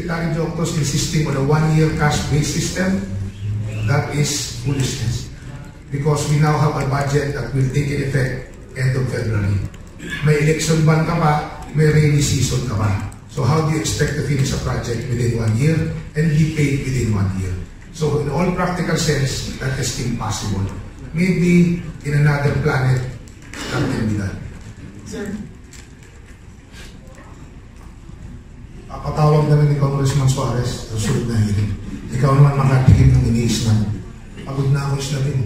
Secretary Joktos insisting on a one-year cash-based system, that is foolishness. Because we now have a budget that will take in effect end of February. May election ban ka pa, may rainy season ka pa. So how do you expect to finish a project within 1 year and be paid within 1 year? So in all practical sense, that is impossible. Maybe in another planet, that can be done. Sir. Patawag na rin ni Congressman Suarez sa susunod na hearing. Ikaw naman makatikim ng iniis na. Pagod na ako isla rin.